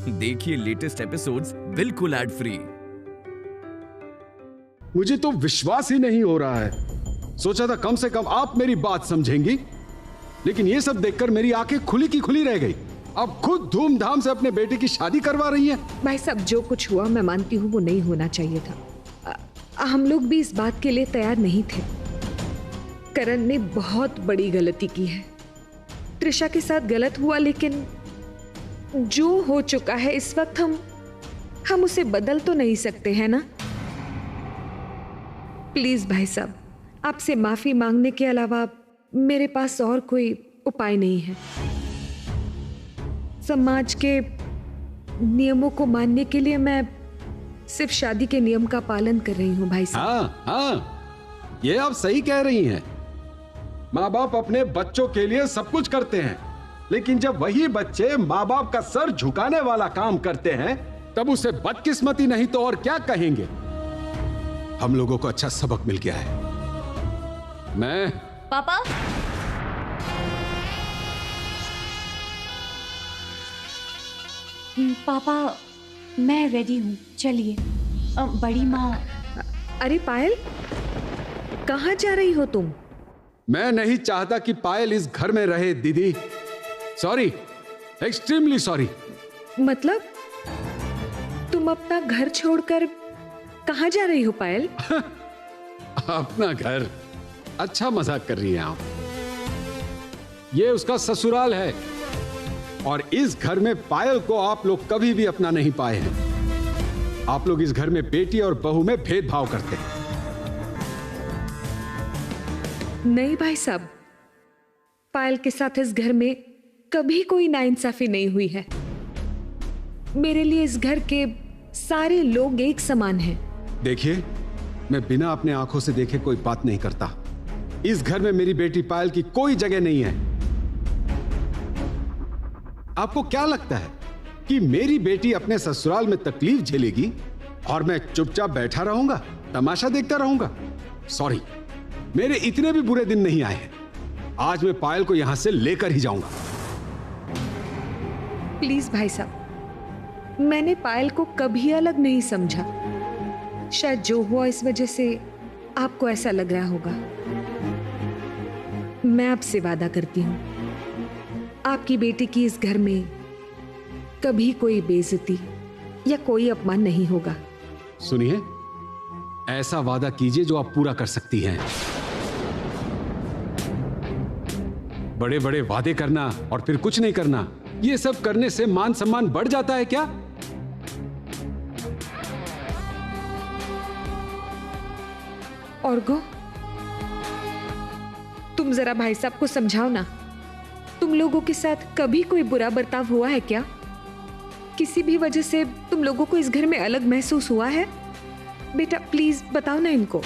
देखिए latest episodes बिल्कुल ad free. मुझे तो विश्वास ही नहीं हो रहा है। सोचा था कम से कम आप मेरी बात समझेंगी, लेकिन ये सब देखकर मेरी आंखें खुली की खुली रह गई। अब खुद धूमधाम से अपने बेटे की शादी करवा रही हैं। भाई साहब, जो कुछ हुआ मैं मानती हूँ वो नहीं होना चाहिए था। हम लोग भी इस बात के लिए तैयार नहीं थे। करण ने बहुत बड़ी गलती की है। त्रिशा के साथ गलत हुआ, लेकिन जो हो चुका है इस वक्त हम उसे बदल तो नहीं सकते हैं ना। प्लीज भाई साहब, आपसे माफी मांगने के अलावा मेरे पास और कोई उपाय नहीं है। समाज के नियमों को मानने के लिए मैं सिर्फ शादी के नियम का पालन कर रही हूँ भाई साहब। हाँ, ये आप सही कह रही हैं। माँ बाप अपने बच्चों के लिए सब कुछ करते हैं, लेकिन जब वही बच्चे माँ बाप का सर झुकाने वाला काम करते हैं तब उसे बदकिस्मती नहीं तो और क्या कहेंगे। हम लोगों को अच्छा सबक मिल गया है। मैं पापा, पापा मैं रेडी हूँ, चलिए। बड़ी माँ। अरे पायल, कहाँ जा रही हो तुम? मैं नहीं चाहता कि पायल इस घर में रहे दीदी। Sorry, extremely sorry. मतलब तुम अपना घर छोड़कर कहाँ जा रही हो पायल? अपना घर? अच्छा मजाक कर रही हैं आप। ये उसका ससुराल है और इस घर में पायल को आप लोग कभी भी अपना नहीं पाए हैं। आप लोग इस घर में बेटी और बहू में भेदभाव करते हैं। नहीं भाई साहब, पायल के साथ इस घर में कभी कोई नाइंसाफी नहीं हुई है। मेरे लिए इस घर के सारे लोग एक समान हैं। देखिए, मैं बिना अपने आंखों से देखे कोई बात नहीं करता। इस घर में मेरी बेटी पायल की कोई जगह नहीं है। आपको क्या लगता है कि मेरी बेटी अपने ससुराल में तकलीफ झेलेगी और मैं चुपचाप बैठा रहूंगा, तमाशा देखता रहूंगा? सॉरी, मेरे इतने भी बुरे दिन नहीं आए हैं। आज मैं पायल को यहां से लेकर ही जाऊंगा। प्लीज भाई साहब, मैंने पायल को कभी अलग नहीं समझा। शायद जो हुआ इस वजह से आपको ऐसा लग रहा होगा। मैं आपसे वादा करती हूं, आपकी बेटी की इस घर में कभी कोई बेइज्जती या कोई अपमान नहीं होगा। सुनिए, ऐसा वादा कीजिए जो आप पूरा कर सकती हैं। बड़े बड़े वादे करना और फिर कुछ नहीं करना, ये सब करने से मान सम्मान बढ़ जाता है क्या? और गो, तुम जरा भाई साहब को समझाओ ना। तुम लोगों के साथ कभी कोई बुरा बर्ताव हुआ है क्या? किसी भी वजह से तुम लोगों को इस घर में अलग महसूस हुआ है? बेटा प्लीज बताओ ना इनको।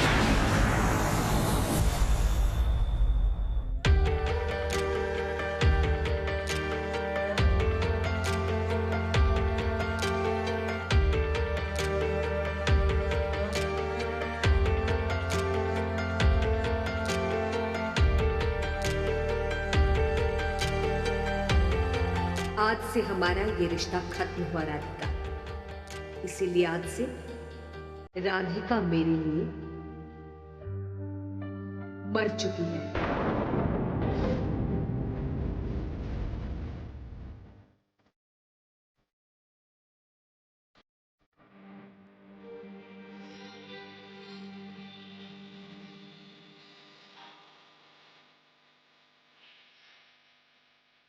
आज से हमारा ये रिश्ता खत्म हुआ राधिका। इसीलिए आज से राधिका मेरे लिए मर चुकी है।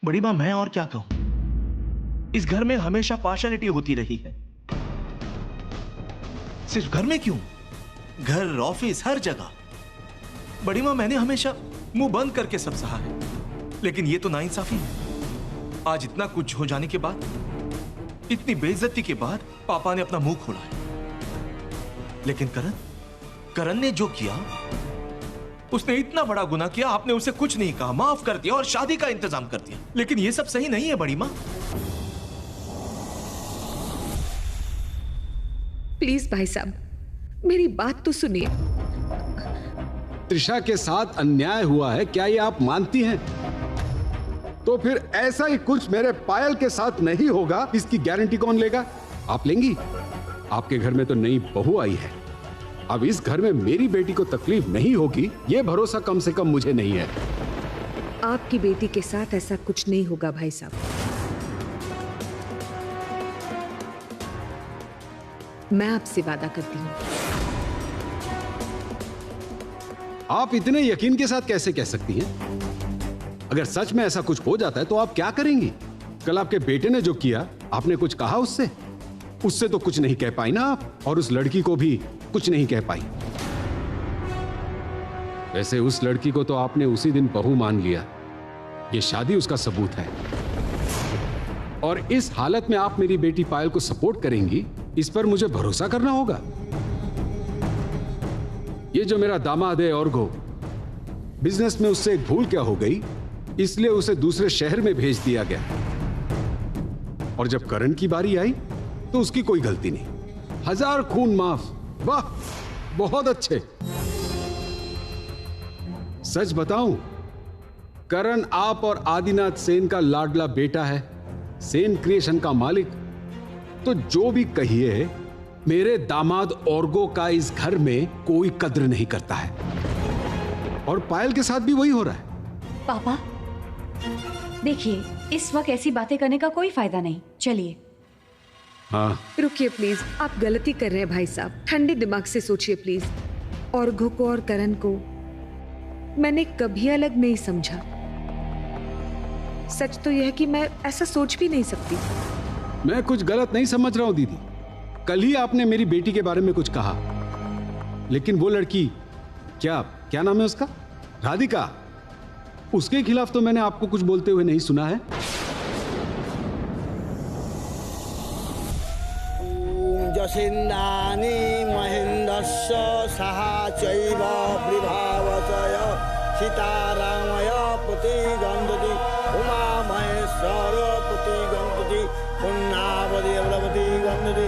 बड़ी माँ, मैं और क्या कहूं? इस घर में हमेशा पार्शियलिटी होती रही है। सिर्फ घर में क्यों, घर, ऑफिस, हर जगह। बड़ी माँ, मैंने हमेशा मुंह बंद करके सब सहा है, लेकिन ये तो नाइंसाफी है। आज इतना कुछ हो जाने के बाद, इतनी बेइज्जती के बाद पापा ने अपना मुंह खोला है। लेकिन करण ने जो किया, उसने इतना बड़ा गुनाह किया, आपने उसे कुछ नहीं कहा, माफ कर दिया और शादी का इंतजाम कर दिया। लेकिन ये सब सही नहीं है बड़ी माँ। प्लीज भाई साहब, मेरी बात तो सुनिए। त्रिशा के साथ अन्याय हुआ है, क्या ये आप मानती हैं? तो फिर ऐसा ही कुछ मेरे पायल के साथ नहीं होगा, इसकी गारंटी कौन लेगा? आप लेंगी? आपके घर में तो नई बहू आई है, अब इस घर में मेरी बेटी को तकलीफ नहीं होगी, ये भरोसा कम से कम मुझे नहीं है। आपकी बेटी के साथ ऐसा कुछ नहीं होगा भाई साहब। मैं आपसे वादा करती हूँ। आप इतने यकीन के साथ कैसे कह सकती हैं? अगर सच में ऐसा कुछ हो जाता है तो आप क्या करेंगी? कल आपके बेटे ने जो किया, आपने कुछ कहा उससे? उससे तो कुछ नहीं कह पाई ना आप, और उस लड़की को भी कुछ नहीं कह पाई। वैसे उस लड़की को तो आपने उसी दिन बहू मान लिया, ये शादी उसका सबूत है। और इस हालत में आप मेरी बेटी पायल को सपोर्ट करेंगी, इस पर मुझे भरोसा करना होगा। ये जो मेरा दामाद है ऑर्गो, बिजनेस में उससे एक भूल क्या हो गई, इसलिए उसे दूसरे शहर में भेज दिया गया। और जब करण की बारी आई तो उसकी कोई गलती नहीं, 1000 खून माफ। वाह, बहुत अच्छे। सच बताऊं, करण आप और आदिनाथ सेन का लाडला बेटा है, सेन क्रिएशन का मालिक। तो जो भी कहिए, मेरे दामाद ऑर्गो का इस घर में कोई कद्र नहीं करता है, और पायल के साथ भी वही हो रहा है। पापा देखिए, इस वक्त ऐसी बातें करने का कोई फायदा नहीं, चलिए। हाँ, रुकिए प्लीज, आप गलती कर रहे हैं भाई साहब, ठंडे दिमाग से सोचिए प्लीज। ऑर्गो को और करण को मैंने कभी अलग नहीं समझा। सच तो यह है कि मैं ऐसा सोच भी नहीं सकती। मैं कुछ गलत नहीं समझ रहा हूं दीदी। कल ही आपने मेरी बेटी के बारे में कुछ कहा, लेकिन वो लड़की, क्या नाम है उसका, राधिका, उसके खिलाफ तो मैंने आपको कुछ बोलते हुए नहीं सुना है। जसिन्दानी महेन्द्रस्य सह चैव विभावचय सीतारामय पुति गन्धति उमा महेश्वर पुति गन्धति पुण्णावधि अवलवति गन्धति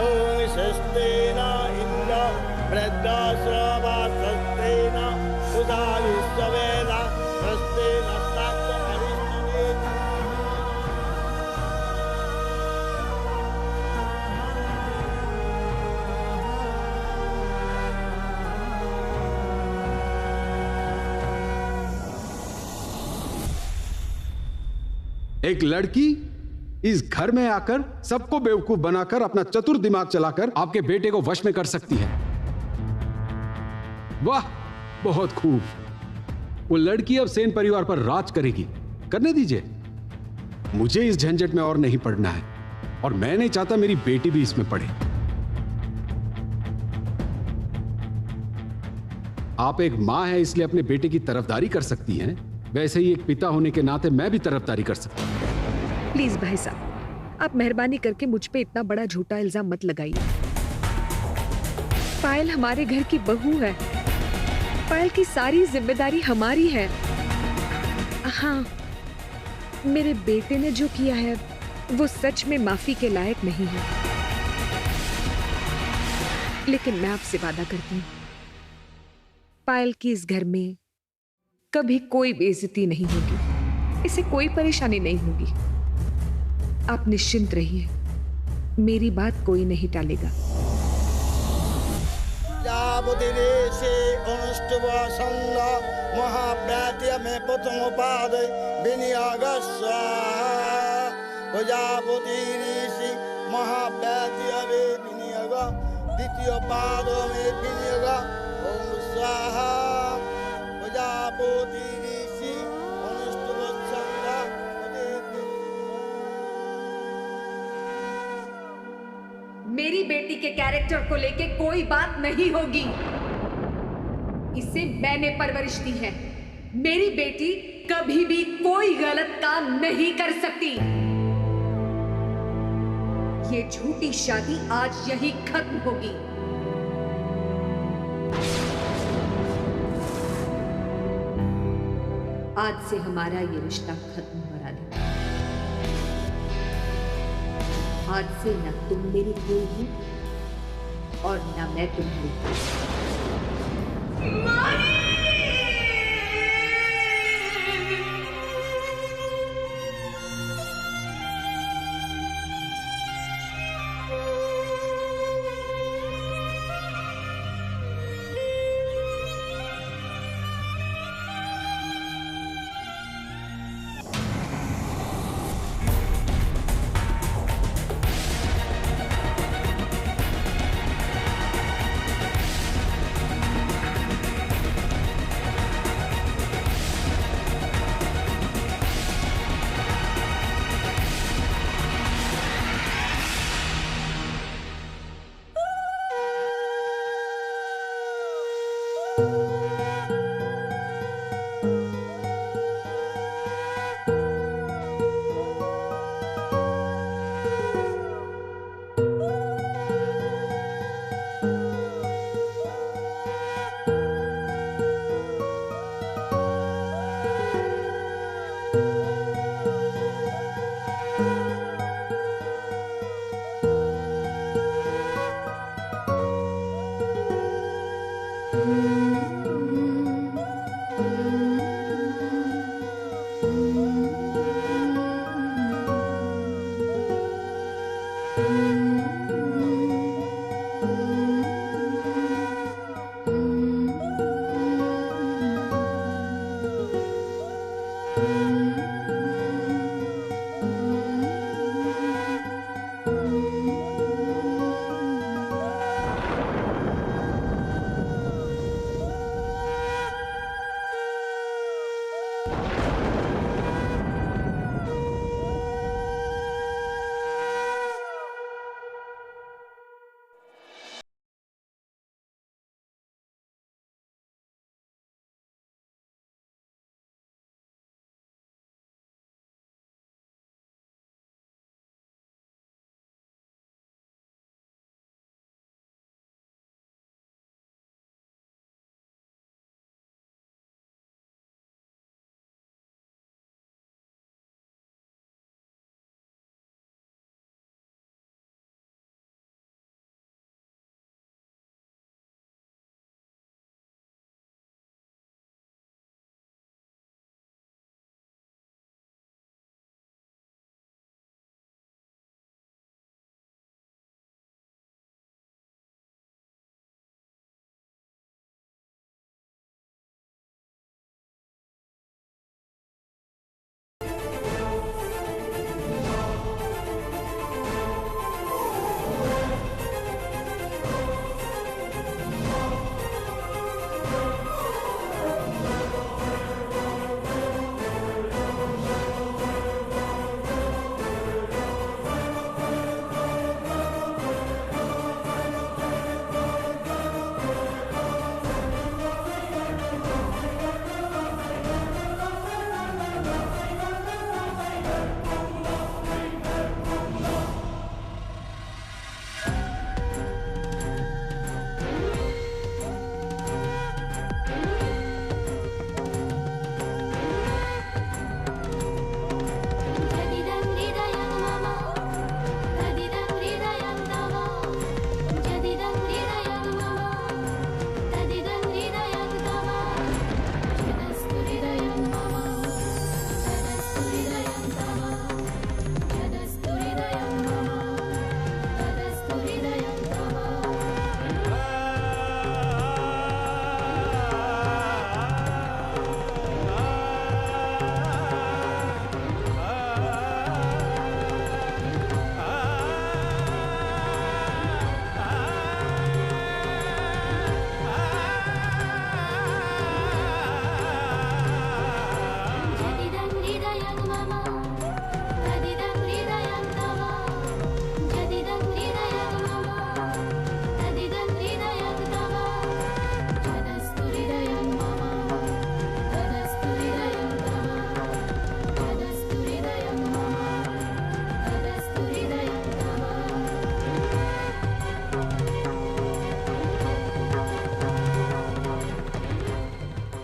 ओम स्वस्तेन इन्द्र वृद्धश्रवास्तेन सुधा विश्ववेदा स्वस्तेन साक्ष हरिष्ठने। एक लड़की इस घर में आकर सबको बेवकूफ बनाकर अपना चतुर दिमाग चलाकर आपके बेटे को वश में कर सकती है। वाह, बहुत खूब। वो लड़की अब सेन परिवार पर राज करेगी, करने दीजिए। मुझे इस झंझट में और नहीं पड़ना है, और मैं नहीं चाहता मेरी बेटी भी इसमें पड़े। आप एक मां हैं, इसलिए अपने बेटे की तरफदारी कर सकती हैं, वैसे ही एक पिता होने के नाते मैं भी तरफदारी कर सकता हूं। प्लीज भाई साहब, आप मेहरबानी करके मुझ पे इतना बड़ा झूठा इल्जाम मत लगाइए। पायल हमारे घर की बहू है, पायल की सारी जिम्मेदारी हमारी है। हाँ, मेरे बेटे ने जो किया है वो सच में माफी के लायक नहीं है, लेकिन मैं आपसे वादा करती हूँ, पायल की इस घर में कभी कोई बेइज्जती नहीं होगी, इसे कोई परेशानी नहीं होगी। आप निश्चिंत रहिए, मेरी बात कोई नहीं टालेगा। जाबुदिरेशे अनुष्टुभ संग महाव्यात्य में प्रथम पाद विनियोगस्व प्रजापतिरेशे महाव्यात्य में विनियोग द्वितीय पाद में विनियोग ओम स्वाहा प्रजापतिरेशे अनुष्टुभ संग। मेरी बेटी के कैरेक्टर को लेके कोई बात नहीं होगी, इसे मैंने परवरिश दी है। मेरी बेटी कभी भी कोई गलत काम नहीं कर सकती। ये झूठी शादी आज यही खत्म होगी। आज से हमारा ये रिश्ता खत्म हो रहा है। आज से न तुम मेरी कोई हो और न मैं तुम्हारी।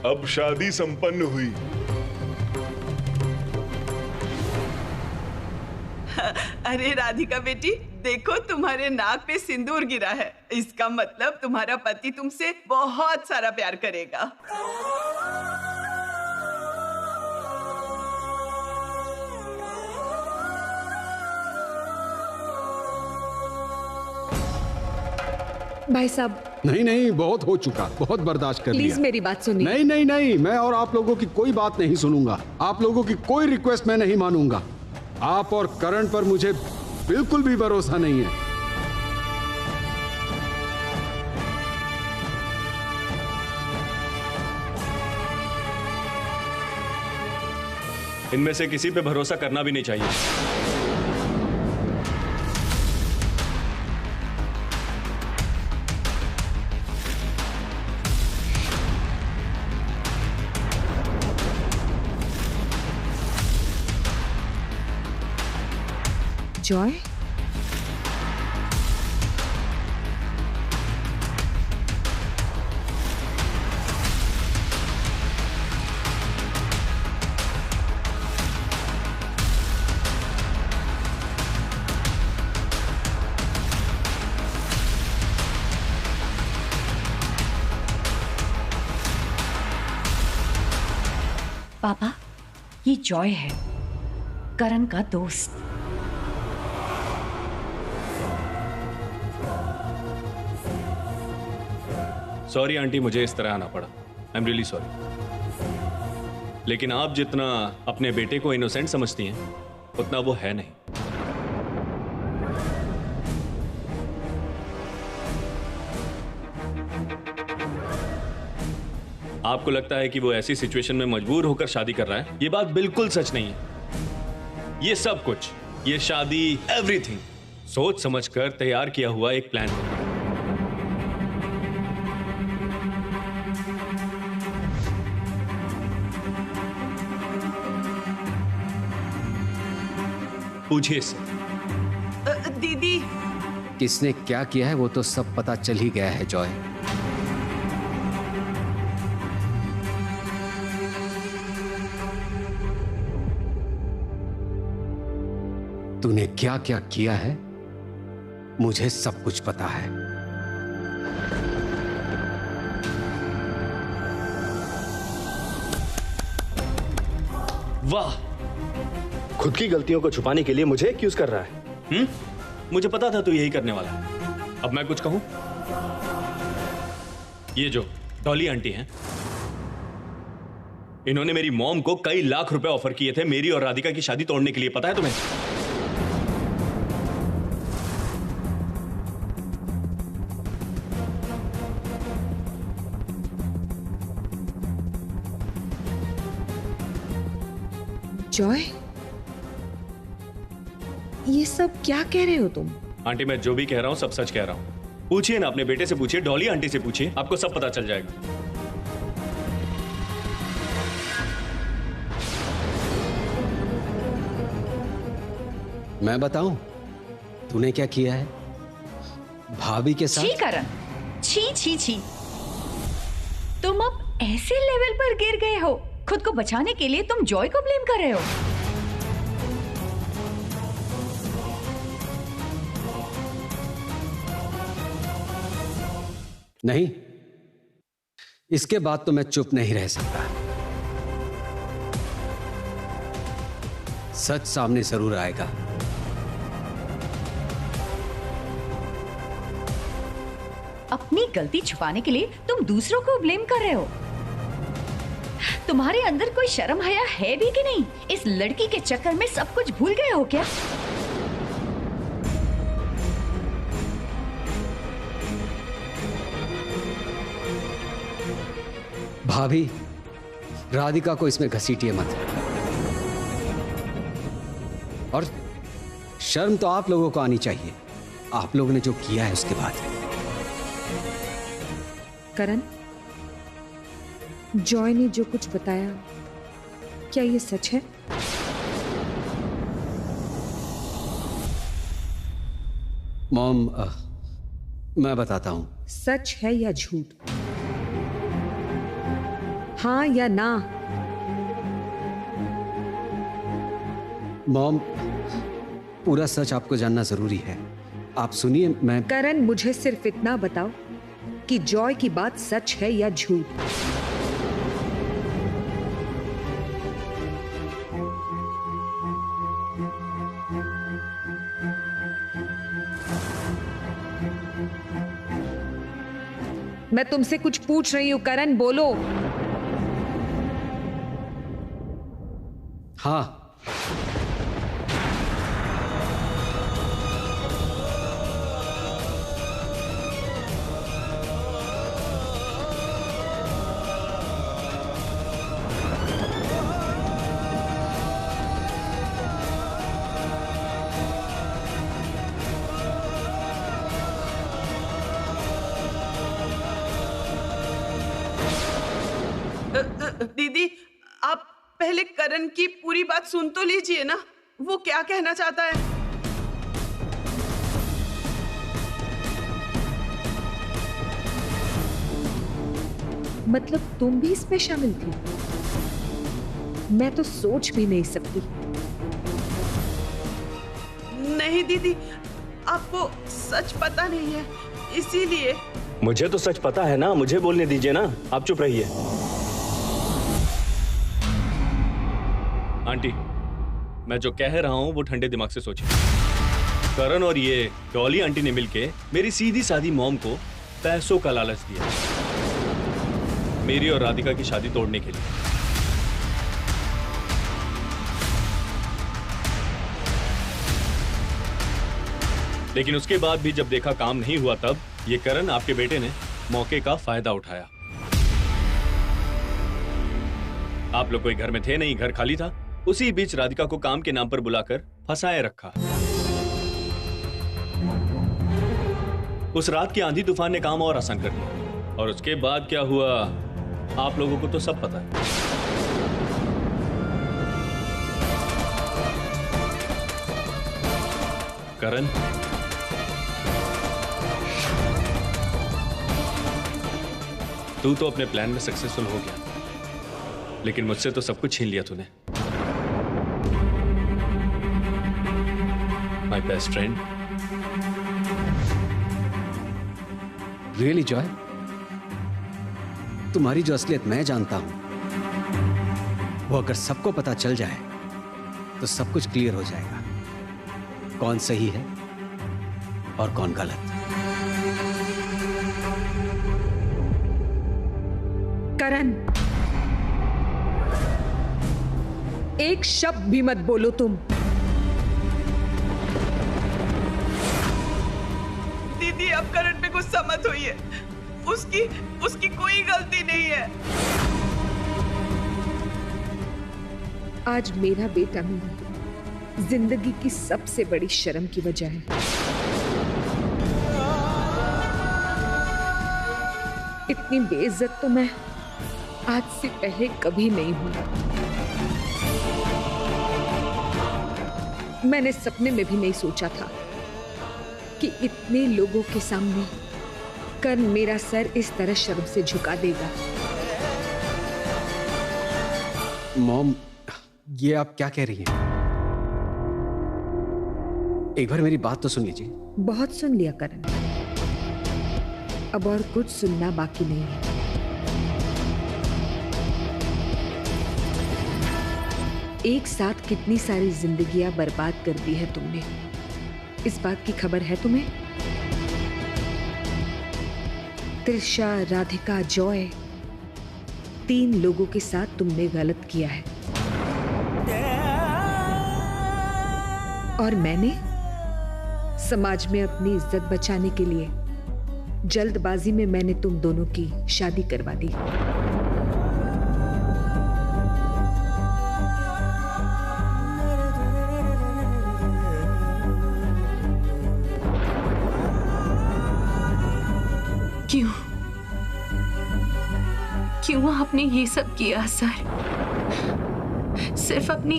अब शादी संपन्न हुई। अरे राधिका बेटी, देखो तुम्हारे नाक पे सिंदूर गिरा है। इसका मतलब तुम्हारा पति तुमसे बहुत सारा प्यार करेगा। भाई साहब, नहीं नहीं, बहुत हो चुका, बहुत बर्दाश्त कर लिया। प्लीज मेरी बात सुनिए। नहीं नहीं नहीं, मैं और आप लोगों की कोई बात नहीं सुनूंगा। आप लोगों की कोई रिक्वेस्ट मैं नहीं मानूंगा। आप और करण पर मुझे बिल्कुल भी भरोसा नहीं है। इनमें से किसी पे भरोसा करना भी नहीं चाहिए। जॉय, पापा, ये जॉय है, करण का दोस्त। सॉरी आंटी, मुझे इस तरह आना पड़ा। I am really sorry. लेकिन आप जितना अपने बेटे को इनोसेंट समझती हैं, उतना वो है नहीं। आपको लगता है कि वो ऐसी सिचुएशन में मजबूर होकर शादी कर रहा है, ये बात बिल्कुल सच नहीं है। ये सब कुछ, ये शादी, एवरीथिंग सोच समझकर तैयार किया हुआ एक प्लान है। पूछिए इससे। दीदी, किसने क्या किया है वो तो सब पता चल ही गया है जॉय। तूने क्या क्या किया है मुझे सब कुछ पता है। वाह, खुद की गलतियों को छुपाने के लिए मुझे एक्यूज कर रहा है। मुझे पता था तू यही करने वाला है। अब मैं कुछ कहूं? ये जो डॉली आंटी हैं, इन्होंने मेरी मॉम को कई लाख रुपए ऑफर किए थे मेरी और राधिका की शादी तोड़ने के लिए, पता है तुम्हें? जॉय, ये सब क्या कह रहे हो तुम? आंटी, मैं जो भी कह रहा हूं सब सच कह रहा हूं। पूछिए ना, अपने बेटे से पूछिए, डॉली आंटी से पूछिए, आपको सब पता चल जाएगा। मैं बताऊं तूने क्या किया है भाभी के साथ? छी करण, छी छी छी। तुम अब ऐसे लेवल पर गिर गए हो, खुद को बचाने के लिए तुम जॉय को ब्लेम कर रहे हो। नहीं, इसके बाद तो मैं चुप नहीं रह सकता। सच सामने जरूर आएगा। अपनी गलती छुपाने के लिए तुम दूसरों को ब्लेम कर रहे हो। तुम्हारे अंदर कोई शर्म हया है भी कि नहीं? इस लड़की के चक्कर में सब कुछ भूल गए हो क्या? भाभी, राधिका को इसमें घसीटिए मत। और शर्म तो आप लोगों को आनी चाहिए, आप लोगों ने जो किया है उसके बाद। करण, जॉय ने जो कुछ बताया, क्या ये सच है? मॉम, मैं बताता हूं। सच है या झूठ? हाँ या ना? मॉम, पूरा सच आपको जानना जरूरी है। आप सुनिए, मैं... करण, मुझे सिर्फ इतना बताओ कि जॉय की बात सच है या झूठ? मैं तुमसे कुछ पूछ रही हूं करण, बोलो। हाँ, दीदी, आप पहले करण की पूरी बात सुन तो लीजिए ना, वो क्या कहना चाहता है। मतलब तुम भी इसमें शामिल थी? मैं तो सोच भी नहीं सकती। नहीं दीदी, आपको सच पता नहीं है, इसीलिए। मुझे तो सच पता है ना, मुझे बोलने दीजिए ना, आप चुप रहिए। आंटी, मैं जो कह रहा हूं वो ठंडे दिमाग से सोचिए। करण और ये डॉली आंटी ने मिलके मेरी सीधी सादी मॉम को पैसों का लालच दिया। मेरी और राधिका की शादी तोड़ने के लिए। लेकिन उसके बाद भी जब देखा काम नहीं हुआ, तब ये करण आपके बेटे ने मौके का फायदा उठाया। आप लोग कोई घर में थे नहीं, घर खाली था। उसी बीच राधिका को काम के नाम पर बुलाकर फंसाए रखा। उस रात की आंधी तूफान ने काम और आसान कर दिया। और उसके बाद क्या हुआ आप लोगों को तो सब पता है। करण, तू तो अपने प्लान में सक्सेसफुल हो गया, लेकिन मुझसे तो सब कुछ छीन लिया तूने। My best friend. Really Joy, तुम्हारी जो असलियत मैं जानता हूं, वो अगर सबको पता चल जाए तो सब कुछ क्लियर हो जाएगा। कौन सही है और कौन गलत। करण, एक शब्द भी मत बोलो तुम। दीदी, अब करण पे गुस्सा मत होइए। उसकी कोई गलती नहीं है। आज मेरा बेटा मेरी जिंदगी की सबसे बड़ी शर्म की वजह है। इतनी बेइज्जत तो मैं आज से पहले कभी नहीं हुई। मैंने सपने में भी नहीं सोचा था कि इतने लोगों के सामने करण मेरा सर इस तरह शर्म से झुका देगा। मॉम, ये आप क्या कह रही हैं? एक बार मेरी बात तो सुन लीजिए। बहुत सुन लिया करण, अब और कुछ सुनना बाकी नहीं है। एक साथ कितनी सारी जिंदगियां बर्बाद कर दी है तुमने, इस बात की खबर है तुम्हें? त्रिशा, राधिका, जॉय, 3 लोगों के साथ तुमने गलत किया है। और मैंने समाज में अपनी इज्जत बचाने के लिए जल्दबाजी में मैंने तुम दोनों की शादी करवा दी। क्यों आपने ये सब किया सर? सिर्फ अपनी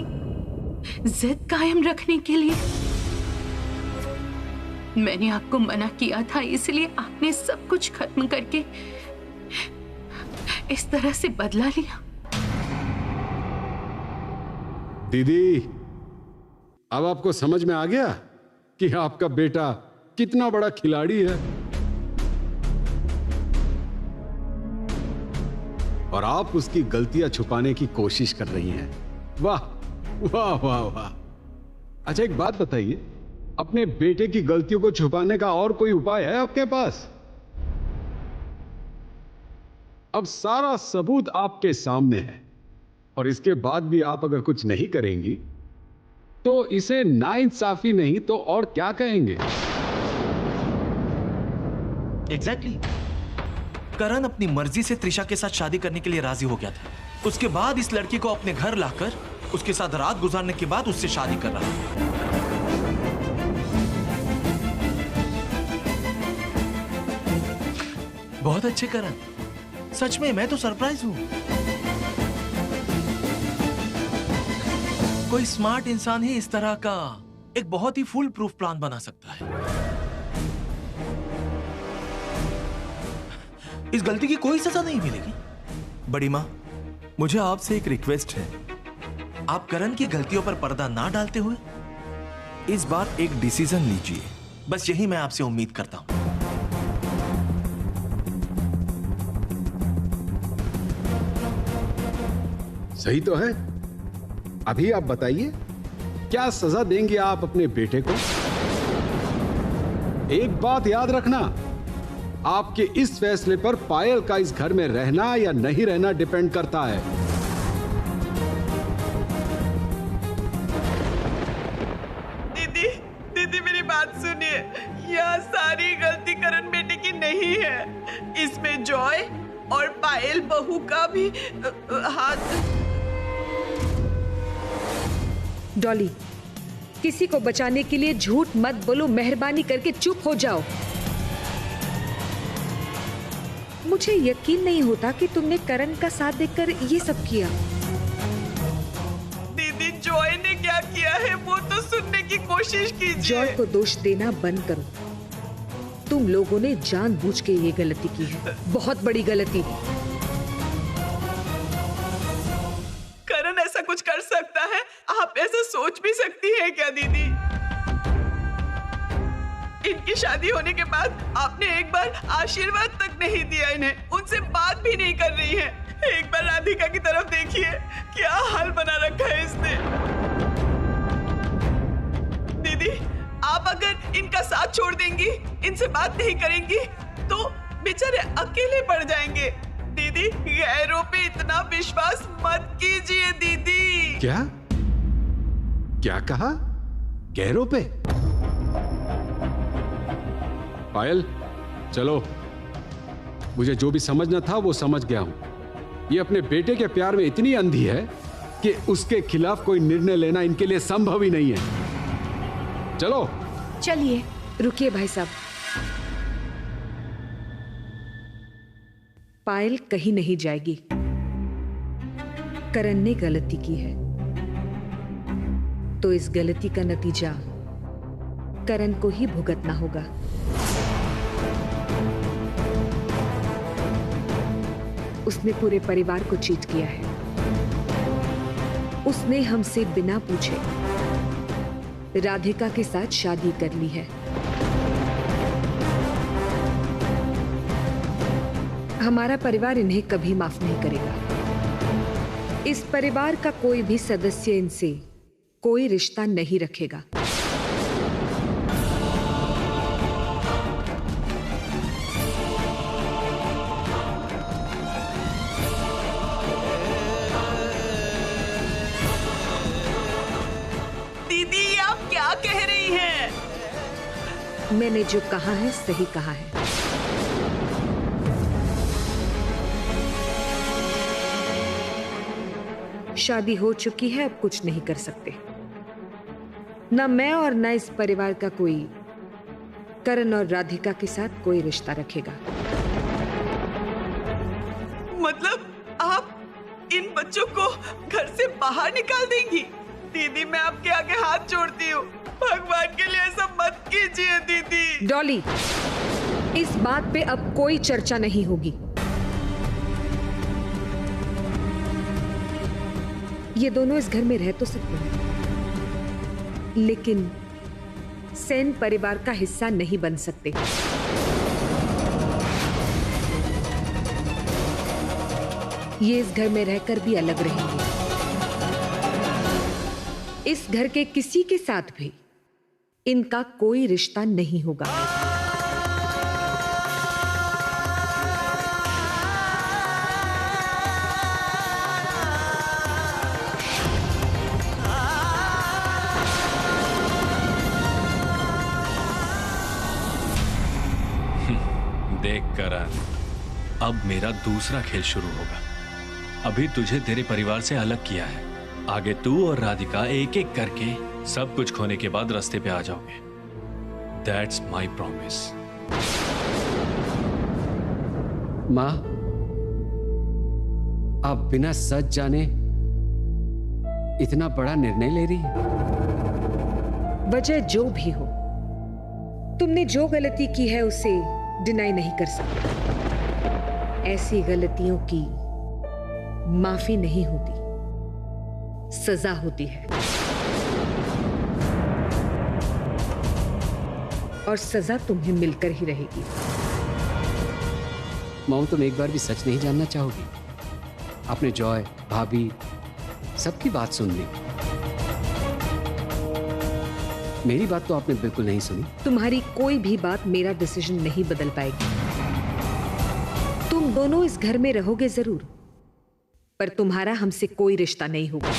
जिद कायम रखने के लिए? मैंने आपको मना किया था, इसलिए आपने सब कुछ खत्म करके इस तरह से बदला लिया। दीदी, अब आपको समझ में आ गया कि आपका बेटा कितना बड़ा खिलाड़ी है और आप उसकी गलतियां छुपाने की कोशिश कर रही हैं। वाह वाह वाह वाह। अच्छा, एक बात बताइए, अपने बेटे की गलतियों को छुपाने का और कोई उपाय है आपके पास? अब सारा सबूत आपके सामने है और इसके बाद भी आप अगर कुछ नहीं करेंगी तो इसे नाइंसाफी नहीं तो और क्या कहेंगे? एग्जैक्टली। करण अपनी मर्जी से त्रिशा के साथ शादी करने के लिए राजी हो गया था। उसके बाद इस लड़की को अपने घर लाकर उसके साथ रात गुजारने के बाद उससे शादी कर रहा है। बहुत अच्छे करण, सच में मैं तो सरप्राइज हूं। कोई स्मार्ट इंसान ही इस तरह का एक बहुत ही फुल प्रूफ प्लान बना सकता है। इस गलती की कोई सजा नहीं मिलेगी। बड़ी मां, मुझे आपसे एक रिक्वेस्ट है। आप करण की गलतियों पर पर्दा ना डालते हुए इस बार एक डिसीजन लीजिए। बस यही मैं आपसे उम्मीद करता हूं। सही तो है। अभी आप बताइए, क्या सजा देंगे आप अपने बेटे को? एक बात याद रखना, आपके इस फैसले पर पायल का इस घर में रहना या नहीं रहना डिपेंड करता है। दीदी, दीदी मेरी बात सुनिए। यह सारी गलती करण बेटे की नहीं है। इसमें जॉय और पायल बहू का भी हाथ। डॉली, किसी को बचाने के लिए झूठ मत बोलो, मेहरबानी करके चुप हो जाओ। मुझे यकीन नहीं होता कि तुमने करण का साथ देखकर ये सब किया। दीदी, जॉय ने क्या किया है वो तो सुनने की कोशिश कीजिए। जॉय को दोष देना बंद करो। तुम लोगों ने जानबूझ के ये गलती की है, बहुत बड़ी गलती। करण ऐसा कुछ कर सकता है? आप ऐसा सोच भी सकती है क्या दीदी? इनकी शादी होने के बाद आपने एक बार आशीर्वाद तक नहीं दिया इन्हें, उनसे बात भी नहीं कर रही है। एक बार राधिका की तरफ देखिए, क्या हाल बना रखा है इसने। दीदी, आप अगर इनका साथ छोड़ देंगी, इनसे बात नहीं करेंगी, तो बेचारे अकेले पड़ जाएंगे। दीदी, गैरों पे इतना विश्वास मत कीजिए दीदी। क्या क्या कहा? गैरों पे? पायल, चलो, मुझे जो भी समझना था वो समझ गया हूं। ये अपने बेटे के प्यार में इतनी अंधी है कि उसके खिलाफ कोई निर्णय लेना इनके लिए संभव ही नहीं है। चलो चलिए। रुकिए भाई साहब, पायल कहीं नहीं जाएगी। करण ने गलती की है तो इस गलती का नतीजा करण को ही भुगतना होगा। उसने पूरे परिवार को चीट किया है। उसने हमसे बिना पूछे राधिका के साथ शादी कर ली है। हमारा परिवार इन्हें कभी माफ नहीं करेगा। इस परिवार का कोई भी सदस्य इनसे कोई रिश्ता नहीं रखेगा। दीदी, आप क्या कह रही हैं? मैंने जो कहा है सही कहा है। शादी हो चुकी है, अब कुछ नहीं कर सकते। न मैं और न इस परिवार का कोई करण और राधिका के साथ कोई रिश्ता रखेगा। मतलब आप इन बच्चों को घर से बाहर निकाल देंगी? दीदी, मैं आपके आगे हाथ जोड़ती हूँ, भगवान के लिए ऐसा मत कीजिए दीदी। डॉली, इस बात पे अब कोई चर्चा नहीं होगी। ये दोनों इस घर में रह तो सकते हैं, लेकिन सेन परिवार का हिस्सा नहीं बन सकते। ये इस घर में रहकर भी अलग रहेंगे। इस घर के किसी के साथ भी इनका कोई रिश्ता नहीं होगा। देख करण, अब मेरा दूसरा खेल शुरू होगा। अभी तुझे तेरे परिवार से अलग किया है, आगे तू और राधिका एक एक करके सब कुछ खोने के बाद रास्ते पे आ जाओगे। That's my promise. माँ, आप बिना सच जाने इतना बड़ा निर्णय ले रही है? वजह जो भी हो, तुमने जो गलती की है उसे डिनाई नहीं कर सकते। ऐसी गलतियों की माफी नहीं होती, सजा होती है। और सजा तुम्हें मिलकर ही रहेगी। माँ, तुम एक बार भी सच नहीं जानना चाहोगी? आपने जॉय, भाभी, सबकी बात सुन ली। मेरी बात तो आपने बिल्कुल नहीं सुनी। तुम्हारी कोई भी बात मेरा डिसीजन नहीं बदल पाएगी। तुम दोनों इस घर में रहोगे जरूर, पर तुम्हारा हमसे कोई रिश्ता नहीं होगा।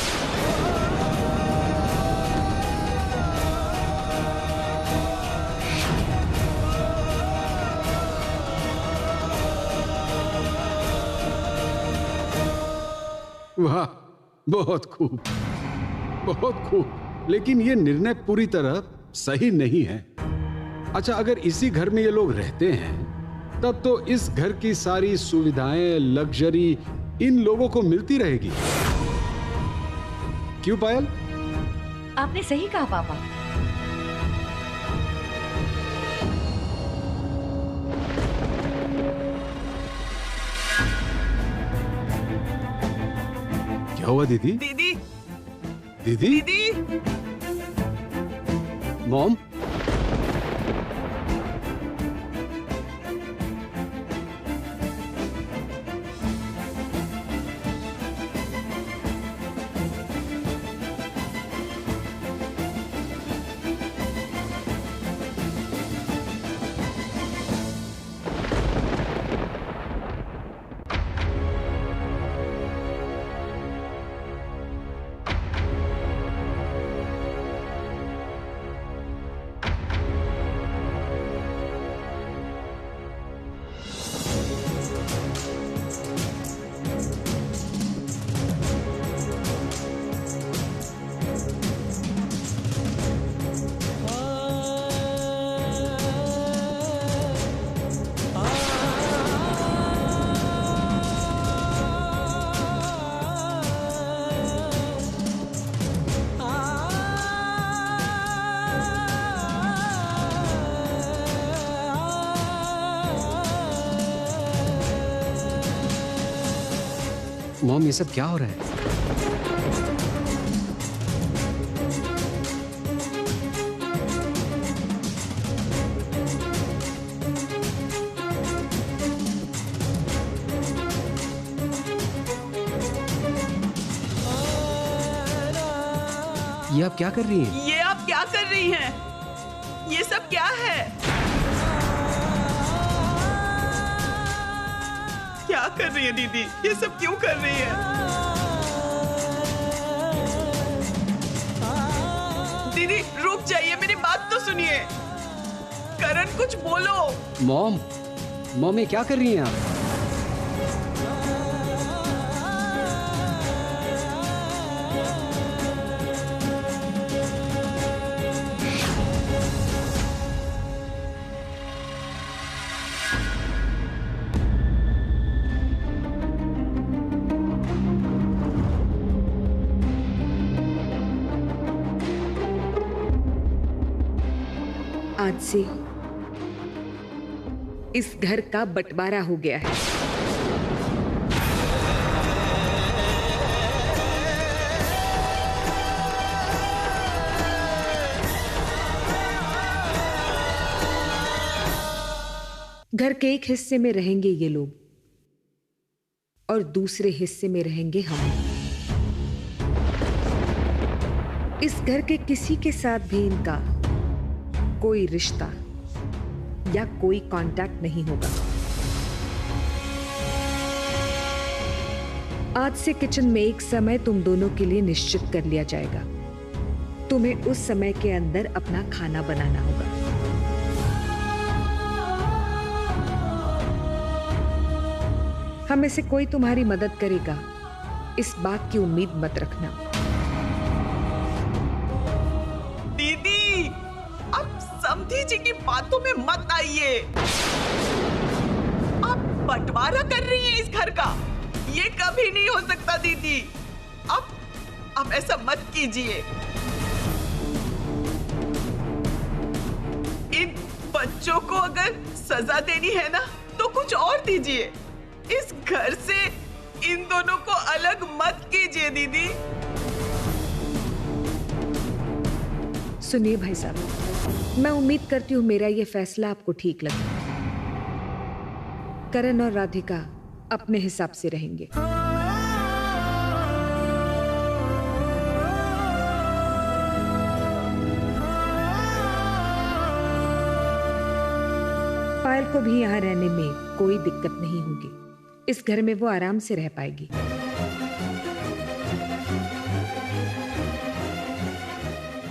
वाह, बहुत खूब, बहुत खूब। लेकिन ये निर्णय पूरी तरह सही नहीं है। अच्छा, अगर इसी घर में ये लोग रहते हैं तब तो इस घर की सारी सुविधाएं, लग्जरी इन लोगों को मिलती रहेगी। क्यों पायल? आपने सही कहा पापा। क्या हुआ दीदी? दीदी, दीदी? दीदी, मॉम, मॉम, ये सब क्या हो रहा है? ये आप क्या कर रही हैं? ये आप क्या कर रही हैं? ये सब क्या है? क्या कर रही है दीदी? ये सब क्यों कर रही है? दीदी रुक जाइए, मेरी बात तो सुनिए। करण, कुछ बोलो। मॉम, मॉम, ये क्या कर रही हैं आप? आज से इस घर का बंटवारा हो गया है। घर के एक हिस्से में रहेंगे ये लोग और दूसरे हिस्से में रहेंगे हम। इस घर के किसी के साथ भी इनका कोई रिश्ता या कोई कांटेक्ट नहीं होगा। आज से किचन में एक समय तुम दोनों के लिए निश्चित कर लिया जाएगा। तुम्हें उस समय के अंदर अपना खाना बनाना होगा। हम में से कोई तुम्हारी मदद करेगा, इस बात की उम्मीद मत रखना। दीदी, आप समधी जी की बातों में मत आइए। आप बंटवारा कर रही हैं इस घर का। ये कभी नहीं हो सकता दीदी। आप ऐसा मत कीजिए। इन बच्चों को अगर सजा देनी है ना तो कुछ और दीजिए। इस घर से इन दोनों को अलग मत कीजिए दीदी। सुनिए भाई साहब, मैं उम्मीद करती हूँ मेरा ये फैसला आपको ठीक लगे। करण और राधिका अपने हिसाब से रहेंगे। पायल को भी यहाँ रहने में कोई दिक्कत नहीं होगी। इस घर में वो आराम से रह पाएगी।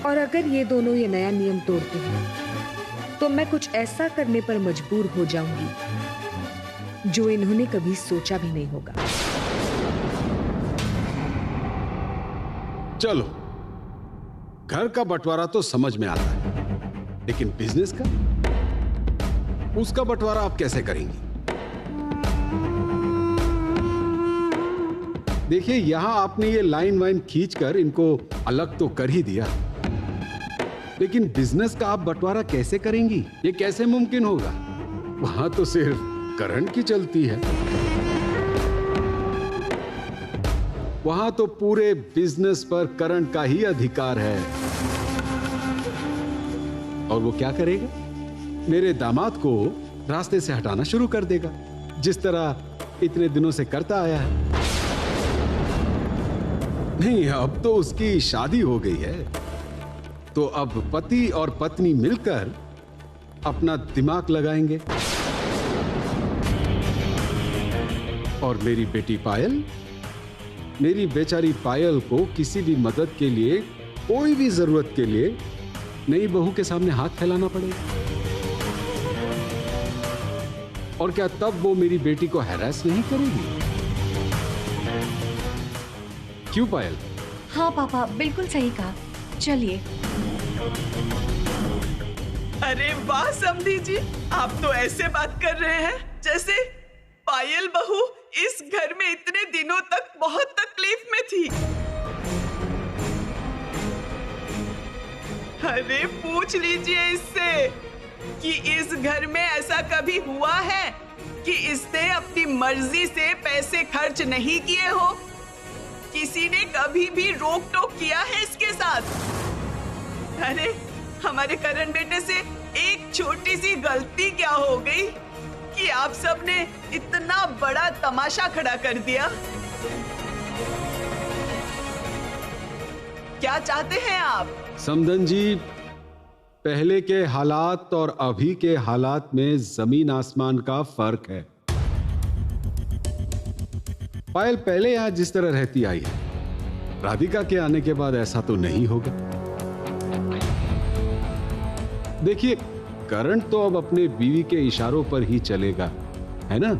और अगर ये दोनों ये नया नियम तोड़ते हैं तो मैं कुछ ऐसा करने पर मजबूर हो जाऊंगी जो इन्होंने कभी सोचा भी नहीं होगा। चलो, घर का बंटवारा तो समझ में आता है, लेकिन बिजनेस का, उसका बंटवारा आप कैसे करेंगी? देखिए, यहां आपने ये लाइन वाइन खींचकर इनको अलग तो कर ही दिया, लेकिन बिजनेस का आप बंटवारा कैसे करेंगी? ये कैसे मुमकिन होगा? वहां तो सिर्फ करंट की चलती है, वहां तो पूरे बिजनेस पर करंट का ही अधिकार है। और वो क्या करेगा? मेरे दामाद को रास्ते से हटाना शुरू कर देगा, जिस तरह इतने दिनों से करता आया है। नहीं, अब तो उसकी शादी हो गई है, तो अब पति और पत्नी मिलकर अपना दिमाग लगाएंगे। और मेरी बेटी पायल, मेरी बेचारी पायल को किसी भी मदद के लिए, कोई भी जरूरत के लिए नई बहू के सामने हाथ फैलाना पड़ेगा। और क्या तब वो मेरी बेटी को हैरेस नहीं करेगी? क्यों पायल? हाँ पापा, बिल्कुल सही कहा। चलिए। अरे वाह समधी जी, आप तो ऐसे बात कर रहे हैं जैसे पायल बहू इस घर में इतने दिनों तक बहुत तकलीफ में थी। अरे पूछ लीजिए इससे कि इस घर में ऐसा कभी हुआ है कि इसने अपनी मर्जी से पैसे खर्च नहीं किए हो? किसी ने कभी भी रोक टोक किया है इसके साथ? अरे हमारे करण बेटे से एक छोटी सी गलती क्या हो गई कि आप सब ने इतना बड़ा तमाशा खड़ा कर दिया? क्या चाहते हैं आप? समधन जी, पहले के हालात और अभी के हालात में जमीन आसमान का फर्क है। पायल पहले यहां जिस तरह रहती आई है, राधिका के आने के बाद ऐसा तो नहीं होगा। देखिए, करंट तो अब अपने बीवी के इशारों पर ही चलेगा, है ना?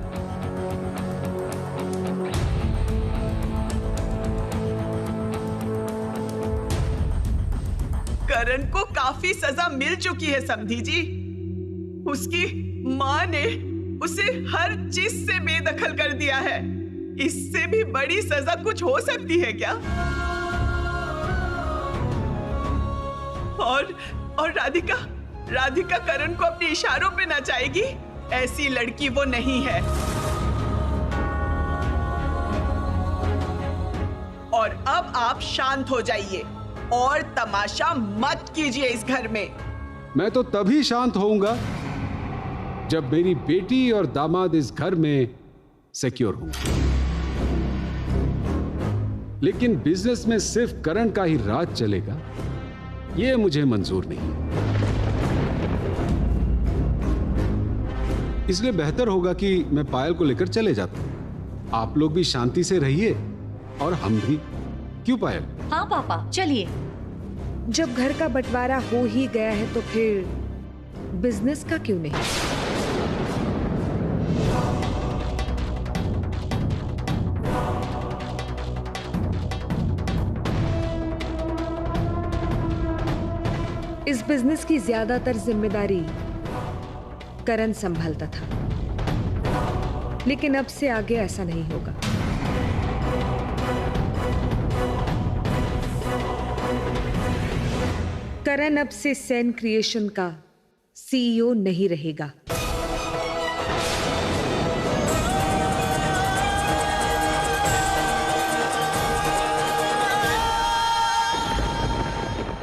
करण को काफी सजा मिल चुकी है समधी जी। उसकी माँ ने उसे हर चीज से बेदखल कर दिया है। इससे भी बड़ी सजा कुछ हो सकती है क्या? और राधिका करण को अपने इशारों पे नचाएगी? ऐसी लड़की वो नहीं है। और अब आप शांत हो जाइए और तमाशा मत कीजिए इस घर में। मैं तो तभी शांत होऊंगा जब मेरी बेटी और दामाद इस घर में सिक्योर होंगे। लेकिन बिजनेस में सिर्फ करण का ही राज चलेगा, यह मुझे मंजूर नहीं। इसलिए बेहतर होगा कि मैं पायल को लेकर चले जाता हूं। आप लोग भी शांति से रहिए और हम भी। क्यों पायल? हाँ पापा, चलिए। जब घर का बंटवारा हो ही गया है तो फिर बिजनेस का क्यों नहीं? इस बिजनेस की ज्यादातर जिम्मेदारी करण संभालता था, लेकिन अब से आगे ऐसा नहीं होगा। करण अब से सेन क्रिएशन का सीईओ नहीं रहेगा।